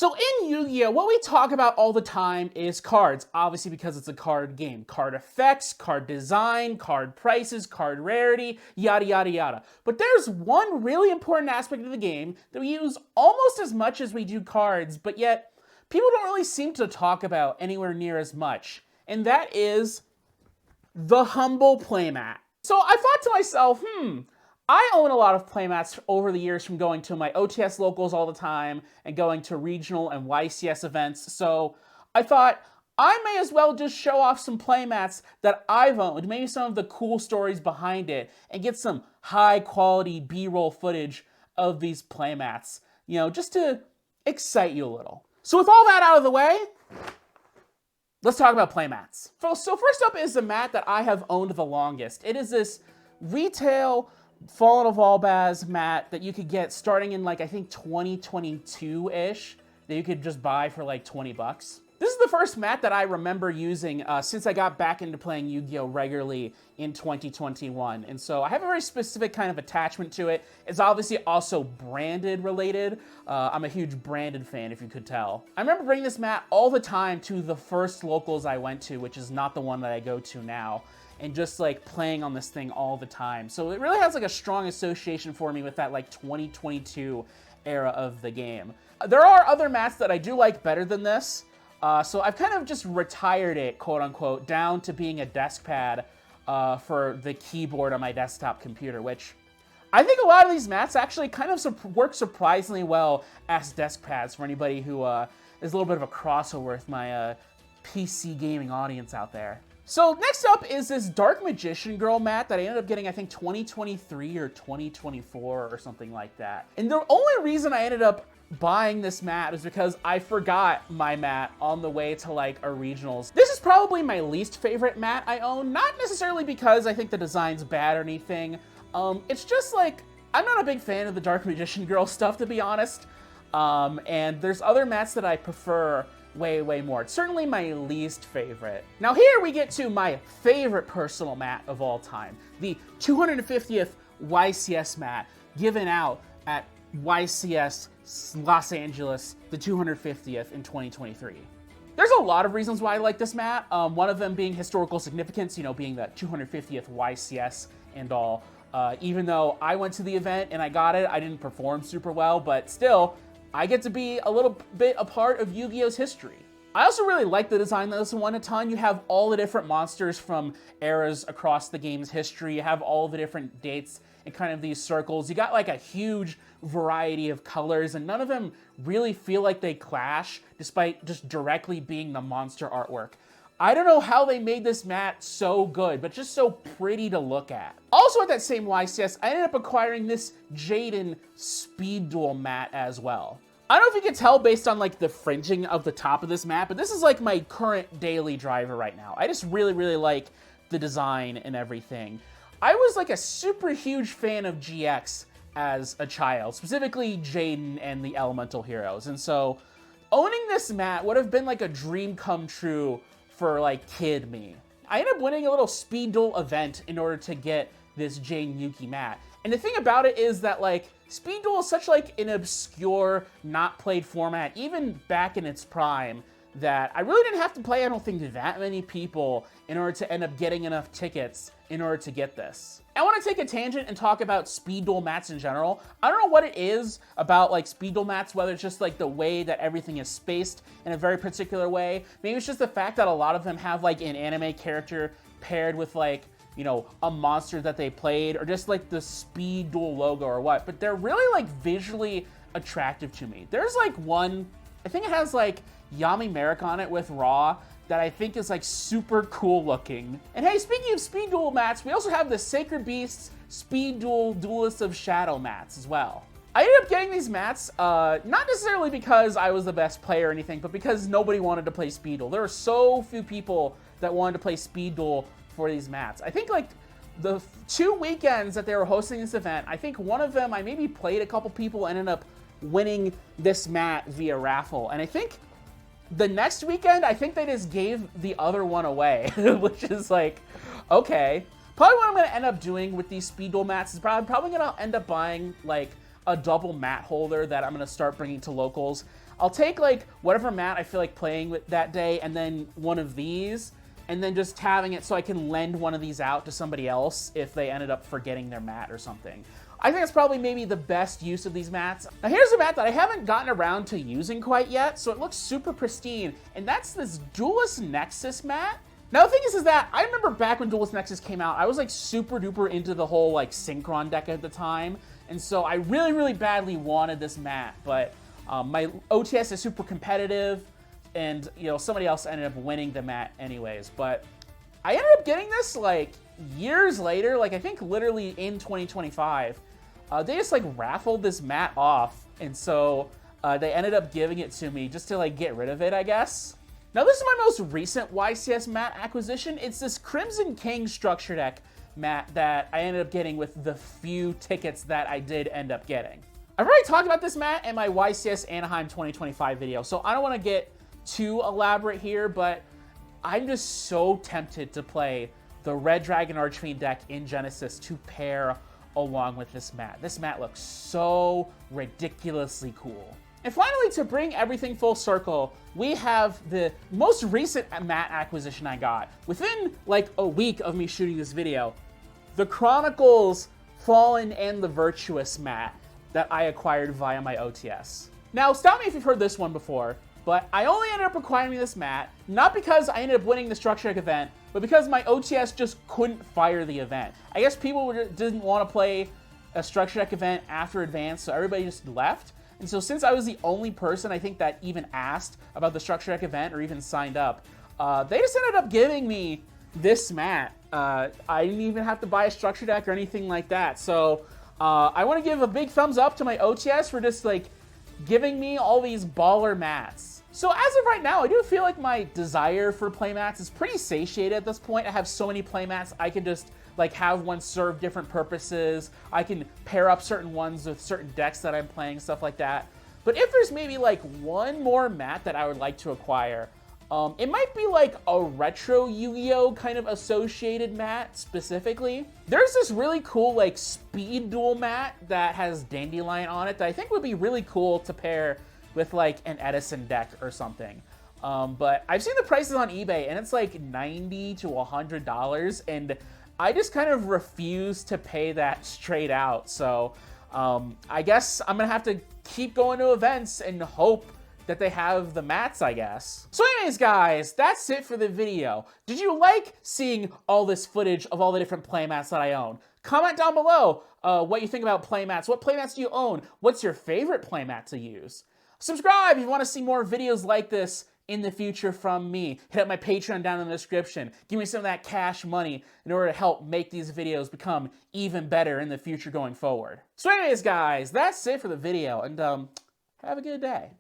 So in Yu-Gi-Oh, what we talk about all the time is cards, obviously because it's a card game. Card effects, card design, card prices, card rarity, yada yada yada. But there's one really important aspect of the game that we use almost as much as we do cards, but yet people don't really seem to talk about anywhere near as much. And that is the humble playmat. So I thought to myself, I own a lot of playmats over the years from going to my OTS locals all the time and going to regional and YCS events. So I thought I may as well just show off some playmats that I've owned, maybe some of the cool stories behind it, and get some high quality B-roll footage of these playmats, just to excite you a little. So with all that out of the way, let's talk about playmats. So first up is the mat that I have owned the longest. It is this retail Fallen of Albaz mat that you could get starting in I think 2022-ish, that you could just buy for like 20 bucks. This is the first mat that I remember using since I got back into playing Yu-Gi-Oh regularly in 2021. And so I have a very specific kind of attachment to it. It's obviously also branded related. I'm a huge branded fan, if you could tell. I remember bringing this mat all the time to the first locals I went to, which is not the one that I go to now, and just playing on this thing all the time. So it really has a strong association for me with that 2022 era of the game. There are other mats that I do like better than this. So I've kind of just retired it, quote unquote, down to being a desk pad for the keyboard on my desktop computer, which I think a lot of these mats actually kind of work surprisingly well as desk pads for anybody who is a little bit of a crossover with my PC gaming audience out there. So next up is this Dark Magician Girl mat that I ended up getting, I think, 2023 or 2024 or something like that. And the only reason I ended up buying this mat is because I forgot my mat on the way to a regionals. This is probably my least favorite mat I own, not necessarily because I think the design's bad or anything. It's just I'm not a big fan of the Dark Magician Girl stuff, to be honest. And there's other mats that I prefer way more. It's certainly my least favorite. Now here we get to my favorite personal mat of all time, the 250th YCS mat given out at YCS Los Angeles, the 250th in 2023. There's a lot of reasons why I like this mat. One of them being historical significance, being the 250th YCS and all. Even though I went to the event and I got it, I didn't perform super well, but still, I get to be a little bit a part of Yu-Gi-Oh's history. I also really like the design of this one a ton. You have all the different monsters from eras across the game's history. You have all the different dates and kind of these circles. You got a huge variety of colors, and none of them really feel like they clash, despite just directly being the monster artwork. I don't know how they made this mat so good, but just so pretty to look at. Also at that same YCS, I ended up acquiring this Jaden Speed Duel mat as well. I don't know if you can tell based on the fringing of the top of this mat, but this is my current daily driver right now. I just really like the design and everything. I was a super huge fan of GX as a child, specifically Jaden and the Elemental Heroes. And so owning this mat would have been a dream come true for kid me. I ended up winning a little Speed Duel event in order to get this Jane Yuki mat. And the thing about it is that Speed Duel is such an obscure, not played format, even back in its prime, that I really didn't have to play, I don't think, that many people in order to end up getting enough tickets in order to get this. I want to take a tangent and talk about Speed Duel mats in general. I don't know what it is about Speed Duel mats, whether it's just the way that everything is spaced in a very particular way. Maybe it's just the fact that a lot of them have an anime character paired with a monster that they played, or just the Speed Duel logo or what. But they're really visually attractive to me. There's one, I think it has Yami Merrick on it with Raw, that I think is super cool looking. And hey, speaking of Speed Duel mats, we also have the Sacred Beasts Speed Duel Duelists of Shadow mats as well. I ended up getting these mats, not necessarily because I was the best player or anything, but because nobody wanted to play Speed Duel. There were so few people that wanted to play Speed Duel for these mats. I think the 2 weekends that they were hosting this event, I think one of them I maybe played a couple people, ended up winning this mat via raffle. And I think the next weekend, I think they just gave the other one away, which is okay. Probably what I'm going to end up doing with these Speed Duel mats is probably going to end up buying a double mat holder that I'm going to start bringing to locals. I'll take like whatever mat I feel like playing with that day and then one of these, and then just having it so I can lend one of these out to somebody else if they ended up forgetting their mat or something. I think that's probably maybe the best use of these mats. Now here's a mat that I haven't gotten around to using quite yet, so it looks super pristine, and that's this Duelist Nexus mat. Now the thing is that I remember back when Duelist Nexus came out, I was like super duper into the whole like Synchron deck at the time, and so I really, really badly wanted this mat, but my OTS is super competitive, and you know, somebody else ended up winning the mat anyways, but I ended up getting this like years later, like I think literally in 2025. They just like raffled this mat off, and so they ended up giving it to me just to like get rid of it, I guess. Now this is my most recent YCS mat acquisition. It's this Crimson King structure deck mat that I ended up getting with the few tickets that I did end up getting. I've already talked about this mat in my YCS Anaheim 2025 video, so I don't want to get too elaborate here, but I'm just so tempted to play the Red Dragon Archfiend deck in Genesis to pair along with this mat. This mat looks so ridiculously cool. And finally, to bring everything full circle, we have the most recent mat acquisition I got. Within like a week of me shooting this video, the Chronicles Fallen and the Virtuous mat that I acquired via my OTS. Now, stop me if you've heard this one before, but I only ended up acquiring this mat, not because I ended up winning the structure deck event, but because my OTS just couldn't fire the event. I guess people didn't want to play a structure deck event after advance, so everybody just left. And so since I was the only person I think that even asked about the structure deck event or even signed up, they just ended up giving me this mat. I didn't even have to buy a structure deck or anything like that. So I want to give a big thumbs up to my OTS for just like giving me all these baller mats. So as of right now, I do feel like my desire for playmats is pretty satiated at this point. I have so many playmats, I can just like have one serve different purposes. I can pair up certain ones with certain decks that I'm playing, stuff like that. But if there's maybe like one more mat that I would like to acquire, it might be like a retro Yu-Gi-Oh kind of associated mat specifically. There's this really cool like speed duel mat that has Dandelion on it that I think would be really cool to pair with like an Edison deck or something. But I've seen the prices on eBay and it's like $90 to $100, and I just kind of refuse to pay that straight out. So I guess I'm gonna have to keep going to events and hope that they have the mats, I guess. So anyways, guys, that's it for the video. Did you like seeing all this footage of all the different playmats that I own? Comment down below what you think about playmats. What playmats do you own? What's your favorite playmat to use? Subscribe if you want to see more videos like this in the future from me. Hit up my Patreon down in the description. Give me some of that cash money in order to help make these videos become even better in the future going forward. So anyways, guys, that's it for the video, and have a good day.